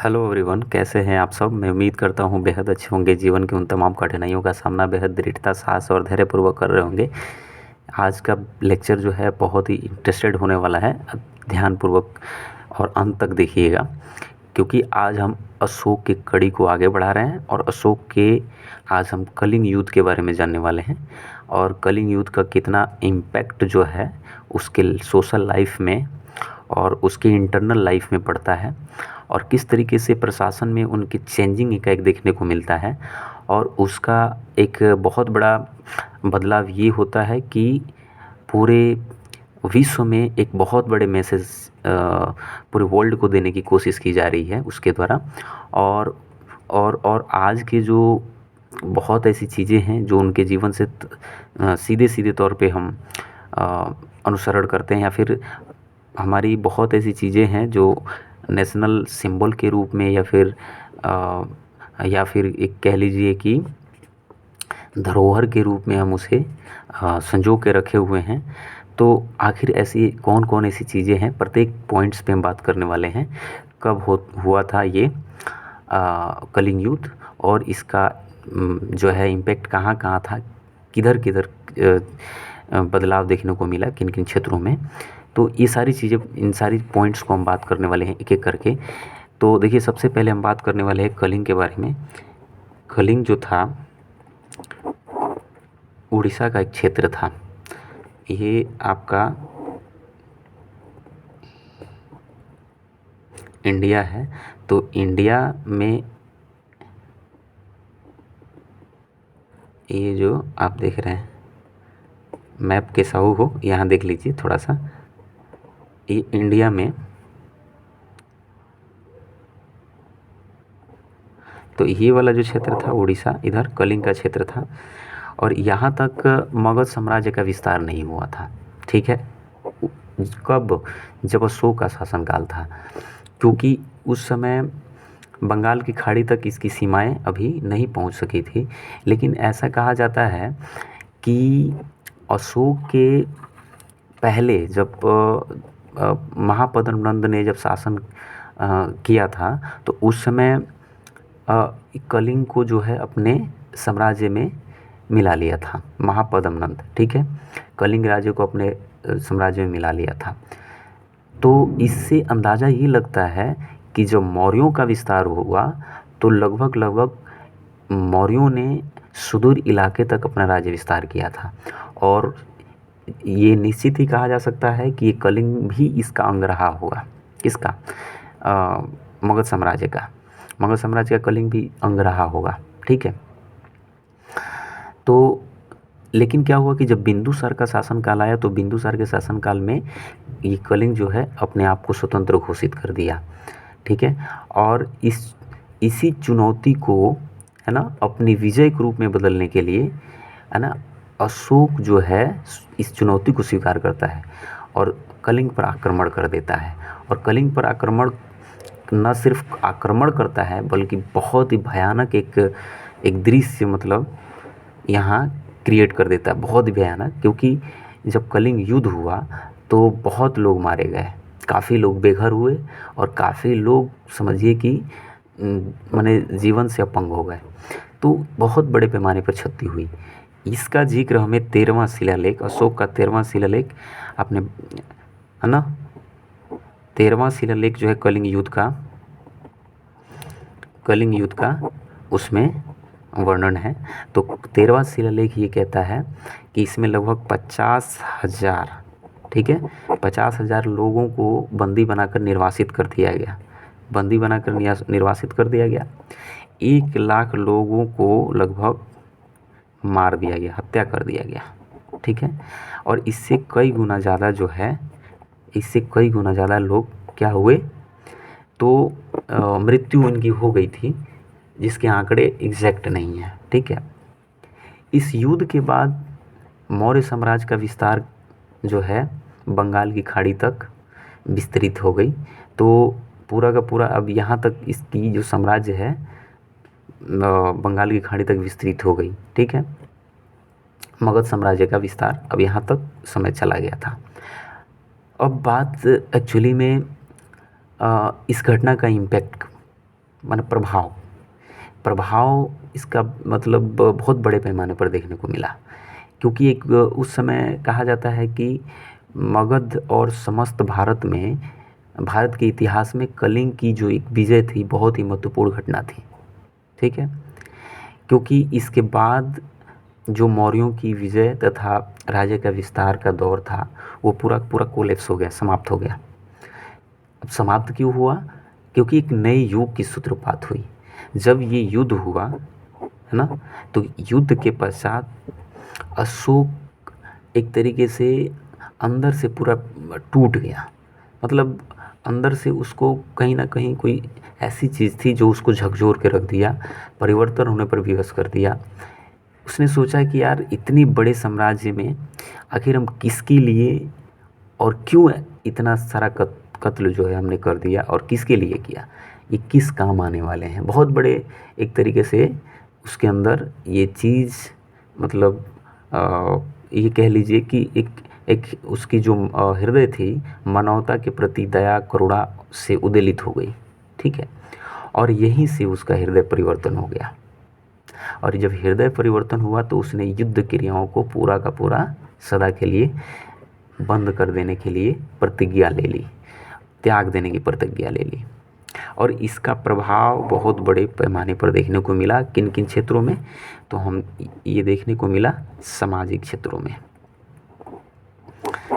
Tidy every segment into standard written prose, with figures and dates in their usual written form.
Hello everyone, कैसे हैं आप सब। मैं उम्मीद करता हूं बेहद अच्छे होंगे। जीवन की उन तमाम कठिनाइयों का सामना बेहद दृढ़ता, साहस और धैर्यपूर्वक कर रहे होंगे। आज का लेक्चर जो है बहुत ही इंटरेस्टेड होने वाला है। ध्यानपूर्वक और अंत तक देखिएगा, क्योंकि आज हम अशोक की कड़ी को आगे बढ़ा रहे हैं और अशोक के आज हम कलिंग युद्ध के बारे में जानने वाले हैं और कलिंग युद्ध का कितना इम्पैक्ट जो है उसके सोशल लाइफ में और उसके इंटरनल लाइफ में पड़ता है और किस तरीके से प्रशासन में उनकी चेंजिंग एकाएक देखने को मिलता है। और उसका एक बहुत बड़ा बदलाव ये होता है कि पूरे विश्व में एक बहुत बड़े मैसेज पूरे वर्ल्ड को देने की कोशिश की जा रही है उसके द्वारा। और और आज के जो बहुत ऐसी चीज़ें हैं जो उनके जीवन से सीधे सीधे तौर पे हम अनुसरण करते हैं, या फिर हमारी बहुत ऐसी चीज़ें हैं जो नेशनल सिंबल के रूप में या फिर एक कह लीजिए कि धरोहर के रूप में हम उसे संजो के रखे हुए हैं। तो आखिर ऐसी कौन कौन ऐसी चीज़ें हैं, प्रत्येक पॉइंट्स पे हम बात करने वाले हैं। कब हुआ था ये कलिंग युद्ध और इसका जो है इम्पैक्ट कहाँ कहाँ था, किधर किधर बदलाव देखने को मिला, किन किन क्षेत्रों में। तो ये सारी चीज़ें, इन सारी पॉइंट्स को हम बात करने वाले हैं एक एक करके। तो देखिए, सबसे पहले हम बात करने वाले हैं कलिंग के बारे में। कलिंग जो था उड़ीसा का एक क्षेत्र था। ये आपका इंडिया है, तो इंडिया में ये जो आप देख रहे हैं मैप के साहू हो, यहाँ देख लीजिए थोड़ा सा। ये इंडिया में, तो ये वाला जो क्षेत्र था उड़ीसा, इधर कलिंग का क्षेत्र था और यहाँ तक मगध साम्राज्य का विस्तार नहीं हुआ था। ठीक है, कब? जब अशोक का शासनकाल था, क्योंकि उस समय बंगाल की खाड़ी तक इसकी सीमाएं अभी नहीं पहुंच सकी थी। लेकिन ऐसा कहा जाता है कि अशोक के पहले जब महापद्मनंद ने जब शासन किया था, तो उस समय कलिंग को जो है अपने साम्राज्य में मिला लिया था महापद्मनंद। ठीक है, कलिंग राज्य को अपने साम्राज्य में मिला लिया था। तो इससे अंदाज़ा ये लगता है कि जब मौर्यों का विस्तार हुआ तो लगभग लगभग मौर्यों ने सुदूर इलाके तक अपना राज्य विस्तार किया था। और ये निश्चित ही कहा जा सकता है कि ये कलिंग भी इसका अंग रहा होगा। किसका? मगध साम्राज्य का। मगध साम्राज्य का कलिंग भी अंग रहा होगा। ठीक है, तो लेकिन क्या हुआ कि जब बिंदुसार का शासनकाल आया तो बिंदुसार के शासनकाल में ये कलिंग जो है अपने आप को स्वतंत्र घोषित कर दिया। ठीक है, और इसी चुनौती को, है ना, अपनी विजय के रूप में बदलने के लिए, है ना, अशोक जो है इस चुनौती को स्वीकार करता है और कलिंग पर आक्रमण कर देता है। और कलिंग पर आक्रमण न सिर्फ आक्रमण करता है बल्कि बहुत ही भयानक एक दृश्य, मतलब यहाँ क्रिएट कर देता है, बहुत ही भयानक। क्योंकि जब कलिंग युद्ध हुआ तो बहुत लोग मारे गए, काफ़ी लोग बेघर हुए और काफ़ी लोग समझिए कि माने जीवन से अपंग हो गए। तो बहुत बड़े पैमाने पर क्षति हुई। इसका जिक्र हमें 13वां शिलालेख, अशोक का 13वां शिलालेख, आपने, है ना, 13वां शिलालेख जो है कलिंग युद्ध का उसमें वर्णन है। तो 13वां शिलालेख ये कहता है कि इसमें लगभग 50,000, ठीक है, 50,000 लोगों को बंदी बनाकर निर्वासित कर दिया गया। बंदी बनाकर निर्वासित कर दिया गया। 1 लाख लोगों को लगभग मार दिया गया, हत्या कर दिया गया। ठीक है, और इससे कई गुना ज़्यादा जो है, इससे कई गुना ज़्यादा लोग क्या हुए, तो मृत्यु उनकी हो गई थी, जिसके आंकड़े एग्जैक्ट नहीं हैं। ठीक है, इस युद्ध के बाद मौर्य साम्राज्य का विस्तार जो है बंगाल की खाड़ी तक विस्तृत हो गई। तो पूरा का पूरा अब यहाँ तक इसकी जो साम्राज्य है बंगाल की खाड़ी तक विस्तृत हो गई। ठीक है, मगध साम्राज्य का विस्तार अब यहाँ तक समय चला गया था। अब बात एक्चुअली में इस घटना का इम्पैक्ट माने प्रभाव प्रभाव इसका मतलब बहुत बड़े पैमाने पर देखने को मिला, क्योंकि एक उस समय कहा जाता है कि मगध और समस्त भारत के इतिहास में कलिंग की जो एक विजय थी बहुत ही महत्वपूर्ण घटना थी। ठीक है, क्योंकि इसके बाद जो मौर्यों की विजय तथा राज्य का विस्तार का दौर था वो पूरा पूरा कोलैप्स हो गया, समाप्त हो गया। अब समाप्त क्यों हुआ? क्योंकि एक नए युग की सूत्रपात हुई। जब ये युद्ध हुआ है ना, तो युद्ध के पश्चात अशोक एक तरीके से अंदर से पूरा टूट गया। मतलब अंदर से उसको कहीं ना कहीं कोई ऐसी चीज़ थी जो उसको झकझोर के रख दिया, परिवर्तन होने पर विवश कर दिया। उसने सोचा कि यार इतनी बड़े साम्राज्य में आखिर हम किसके लिए और क्यों इतना सारा कत्ल जो है हमने कर दिया और किसके लिए किया, ये किस काम आने वाले हैं। बहुत बड़े एक तरीके से उसके अंदर ये चीज़ मतलब ये कह लीजिए कि एक एक उसकी जो हृदय थी मानवता के प्रति दया करुणा से उद्वेलित हो गई। ठीक है, और यहीं से उसका हृदय परिवर्तन हो गया। और जब हृदय परिवर्तन हुआ तो उसने युद्ध क्रियाओं को पूरा का पूरा सदा के लिए बंद कर देने के लिए प्रतिज्ञा ले ली, त्याग देने की प्रतिज्ञा ले ली। और इसका प्रभाव बहुत बड़े पैमाने पर देखने को मिला। किन किन क्षेत्रों में? तो हम ये देखने को मिला सामाजिक क्षेत्रों में।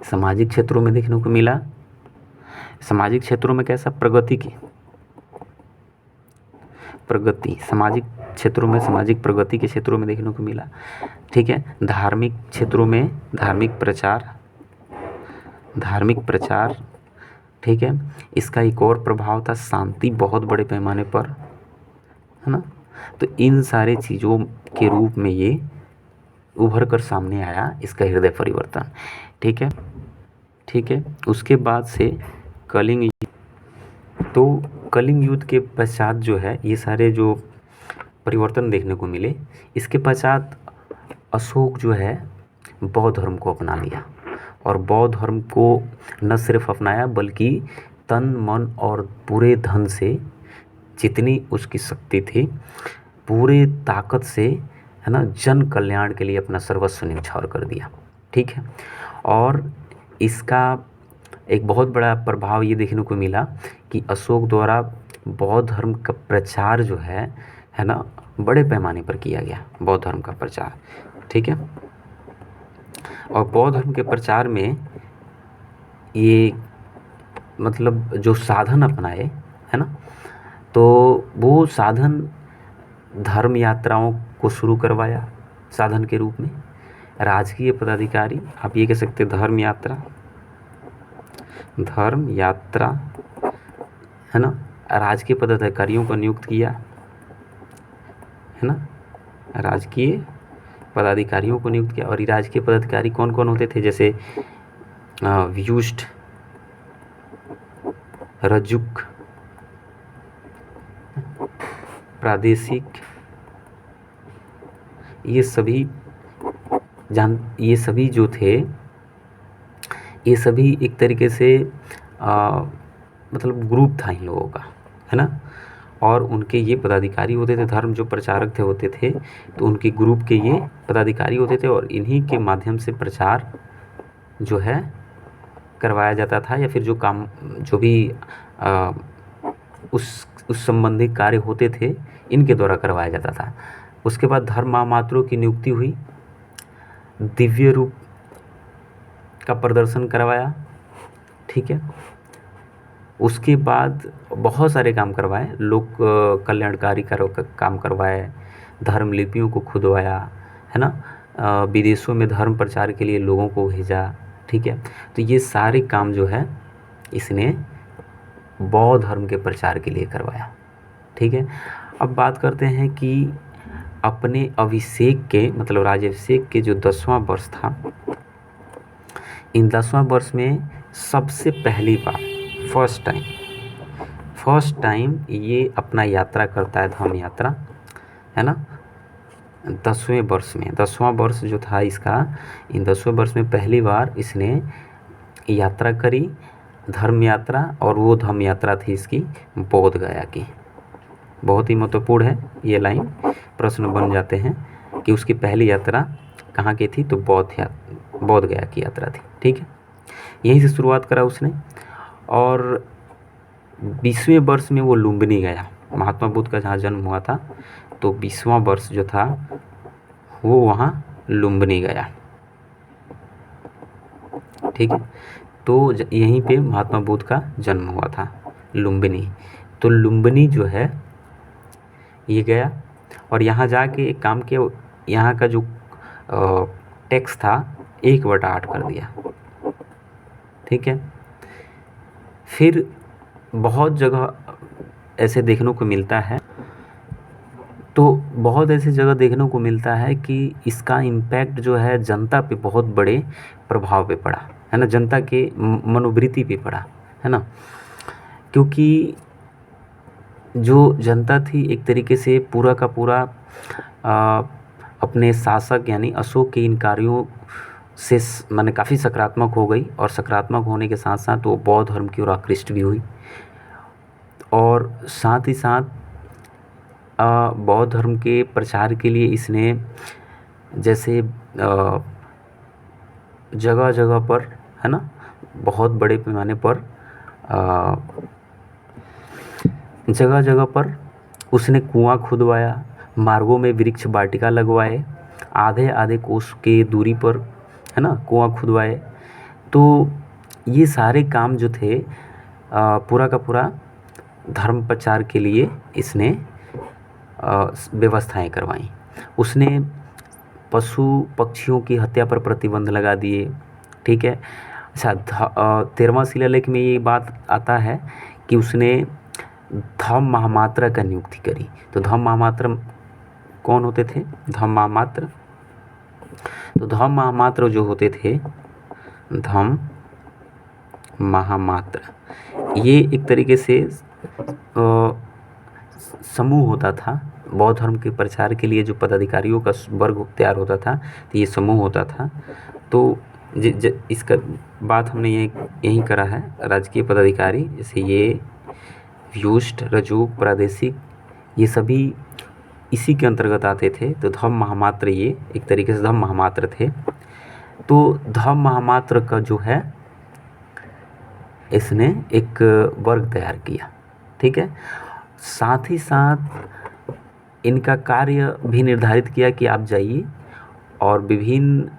सामाजिक क्षेत्रों में देखने को मिला, सामाजिक क्षेत्रों में कैसा? प्रगति सामाजिक क्षेत्रों में, सामाजिक प्रगति के क्षेत्रों में देखने को मिला। ठीक है, धार्मिक क्षेत्रों में धार्मिक प्रचार। ठीक है, इसका एक और प्रभाव था शांति, बहुत बड़े पैमाने पर, है ना। तो इन सारे चीज़ों के रूप में ये उभर कर सामने आया इसका हृदय परिवर्तन। ठीक है, उसके बाद से कलिंग युद्ध के पश्चात जो है ये सारे जो परिवर्तन देखने को मिले, इसके पश्चात अशोक जो है बौद्ध धर्म को अपना लिया। और बौद्ध धर्म को न सिर्फ अपनाया बल्कि तन मन और पूरे धन से, जितनी उसकी शक्ति थी, पूरे ताकत से, है ना, जन कल्याण के लिए अपना सर्वस्व न्यौछावर कर दिया। ठीक है, और इसका एक बहुत बड़ा प्रभाव ये देखने को मिला कि अशोक द्वारा बौद्ध धर्म का प्रचार जो है ना, बड़े पैमाने पर किया गया बौद्ध धर्म का प्रचार। ठीक है, और बौद्ध धर्म के प्रचार में ये मतलब जो साधन अपनाए, है ना, तो वो साधन धर्म यात्राओं को शुरू करवाया साधन के रूप में। राजकीय पदाधिकारी, आप ये कह सकते धर्म यात्रा, है ना, राजकीय पदाधिकारियों को नियुक्त किया, है ना, राजकीय पदाधिकारियों को नियुक्त किया। और ये राजकीय पदाधिकारी कौन कौन होते थे? जैसे व्युष्ट, रजुक, प्रादेशिक, ये सभी जो थे, ये सभी एक तरीके से मतलब ग्रुप था इन लोगों का, है ना। और उनके ये पदाधिकारी होते थे, धर्म जो प्रचारक थे होते थे, तो उनके ग्रुप के ये पदाधिकारी होते थे। और इन्हीं के माध्यम से प्रचार जो है करवाया जाता था, या फिर जो भी उस संबंधी कार्य होते थे इनके द्वारा करवाया जाता था। उसके बाद धर्म महामात्रों की नियुक्ति हुई, दिव्य रूप का प्रदर्शन करवाया। ठीक है, उसके बाद बहुत सारे काम करवाए, लोक कल्याणकारी काम करवाए, धर्म लिपियों को खुदवाया, है ना, विदेशों में धर्म प्रचार के लिए लोगों को भेजा। ठीक है, तो ये सारे काम जो है इसने बौद्ध धर्म के प्रचार के लिए करवाया। ठीक है, अब बात करते हैं कि अपने अभिषेक के मतलब राज्याभिषेक के जो 10वां वर्ष था, इन 10वां वर्ष में सबसे पहली बार फर्स्ट टाइम ये अपना यात्रा करता है, धर्म यात्रा, है ना। 10वें वर्ष में, 10वां वर्ष जो था इसका, इन 10वें वर्ष में पहली बार इसने यात्रा करी, धर्म यात्रा। और वो धर्म यात्रा थी इसकी बोध गया की। बहुत ही महत्वपूर्ण है ये लाइन, प्रश्न बन जाते हैं कि उसकी पहली यात्रा कहाँ की थी, तो बौद्ध गया की यात्रा थी। ठीक है, यहीं से शुरुआत करा उसने और 20वें वर्ष में वो लुम्बिनी गया। महात्मा बुद्ध का जहाँ जन्म हुआ था तो 20वां वर्ष जो था वो वहाँ लुम्बिनी गया। ठीक है, तो यहीं पे महात्मा बुद्ध का जन्म हुआ था, लुम्बिनी। तो लुम्बिनी जो है ये गया और यहाँ जाके एक काम किया, यहाँ का जो टैक्स था 1/8 कर दिया। ठीक है, फिर बहुत जगह ऐसे देखने को मिलता है, तो बहुत ऐसी जगह देखने को मिलता है कि इसका इम्पैक्ट जो है जनता पे बहुत बड़े प्रभाव पे पड़ा है ना, जनता के मनोवृत्ति पे पड़ा है ना, क्योंकि जो जनता थी एक तरीके से पूरा का पूरा अपने शासक यानी अशोक के इन कार्यों से माने काफ़ी सकारात्मक हो गई और सकारात्मक होने के साथ साथ वो बौद्ध धर्म की ओर आकृष्ट भी हुई और साथ ही साथ बौद्ध धर्म के प्रचार के लिए इसने जैसे जगह जगह पर है ना बहुत बड़े पैमाने पर जगह जगह पर उसने कुआं खुदवाया, मार्गों में वृक्ष वाटिका लगवाए, आधे आधे कोस के दूरी पर है ना कुआं खुदवाए। तो ये सारे काम जो थे पूरा का पूरा धर्म प्रचार के लिए इसने व्यवस्थाएं करवाई। उसने पशु पक्षियों की हत्या पर प्रतिबंध लगा दिए। ठीक है, अच्छा 13वां शिलालेख में ये बात आता है कि उसने धम्म महामात्र का नियुक्ति करी। तो धम्म महामात्र कौन होते थे? धम्म महामात्र, तो धम्म महामात्र जो होते थे, धम्म महामात्र ये एक तरीके से समूह होता था बौद्ध धर्म के प्रचार के लिए। जो पदाधिकारियों का वर्ग तैयार होता था तो ये समूह होता था। तो इसका बात हमने यही करा है, राजकीय पदाधिकारी जैसे ये व्युष्ट, रजूक, प्रादेशिक, ये सभी इसी के अंतर्गत आते थे। तो धम्म महामात्र ये एक तरीके से धम्म महामात्र थे। तो धम्म महामात्र का जो है इसने एक वर्ग तैयार किया। ठीक है, साथ ही साथ इनका कार्य भी निर्धारित किया कि आप जाइए और विभिन्न,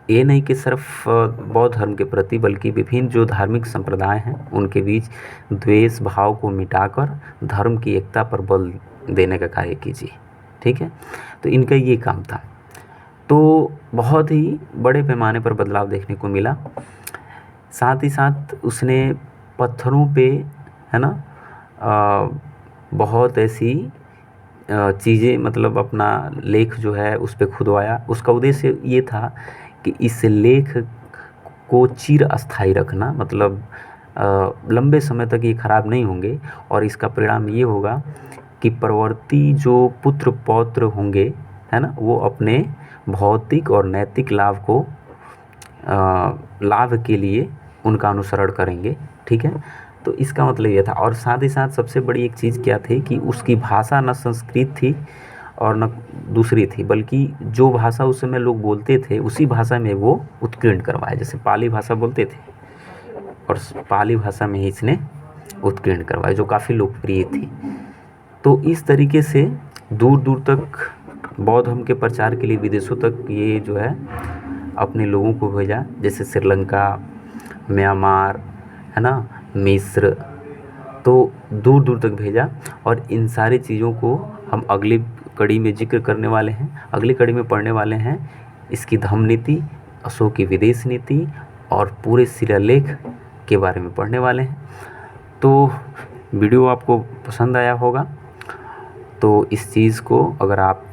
ये नहीं कि सिर्फ बौद्ध धर्म के प्रति बल्कि विभिन्न जो धार्मिक संप्रदाय हैं उनके बीच द्वेष भाव को मिटाकर धर्म की एकता पर बल देने का कार्य कीजिए। ठीक है, तो इनका ये काम था। तो बहुत ही बड़े पैमाने पर बदलाव देखने को मिला। साथ ही साथ उसने पत्थरों पे है ना बहुत ऐसी चीज़ें मतलब अपना लेख जो है उस पे खुदवाया। उसका उद्देश्य ये था कि इस लेख को चिर अस्थायी रखना, मतलब लंबे समय तक ये खराब नहीं होंगे और इसका परिणाम ये होगा कि परवर्ती जो पुत्र पौत्र होंगे है ना वो अपने भौतिक और नैतिक लाभ के लिए उनका अनुसरण करेंगे। ठीक है, तो इसका मतलब ये था। और साथ ही साथ सबसे बड़ी एक चीज़ क्या थी कि उसकी भाषा न संस्कृत थी और न दूसरी थी, बल्कि जो भाषा उस समय लोग बोलते थे उसी भाषा में वो उत्कीर्ण करवाए। जैसे पाली भाषा बोलते थे और पाली भाषा में ही इसने उत्कीर्ण करवाए जो काफ़ी लोकप्रिय थी। तो इस तरीके से दूर दूर तक बौद्ध धर्म के प्रचार के लिए विदेशों तक ये जो है अपने लोगों को भेजा, जैसे श्रीलंका, म्यांमार है ना, मिस्र, तो दूर दूर तक भेजा। और इन सारी चीज़ों को हम अगली कड़ी में जिक्र करने वाले हैं, अगली कड़ी में पढ़ने वाले हैं इसकी धम्म नीति, अशोक की विदेश नीति और पूरे शिलालेख के बारे में पढ़ने वाले हैं। तो वीडियो आपको पसंद आया होगा, तो इस चीज़ को अगर आप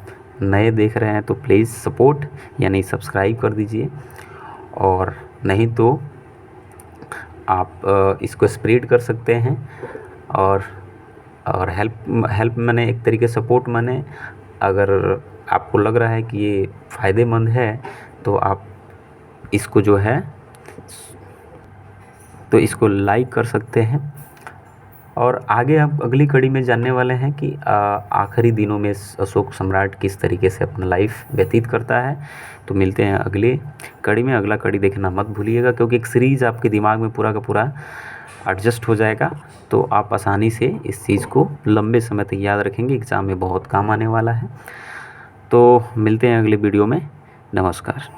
नए देख रहे हैं तो प्लीज़ सपोर्ट यानी सब्सक्राइब कर दीजिए, और नहीं तो आप इसको स्प्रेड कर सकते हैं। और हेल्प माने एक तरीके सपोर्ट माने अगर आपको लग रहा है कि ये फ़ायदेमंद है तो आप इसको जो है तो इसको लाइक कर सकते हैं और आगे आप अगली कड़ी में जानने वाले हैं कि आखिरी दिनों में अशोक सम्राट किस तरीके से अपना लाइफ व्यतीत करता है। तो मिलते हैं अगली कड़ी में। अगला कड़ी देखना मत भूलिएगा, क्योंकि एक सीरीज़ आपके दिमाग में पूरा का पूरा एडजस्ट हो जाएगा, तो आप आसानी से इस चीज़ को लंबे समय तक याद रखेंगे, एग्ज़ाम में बहुत काम आने वाला है। तो मिलते हैं अगले वीडियो में। नमस्कार।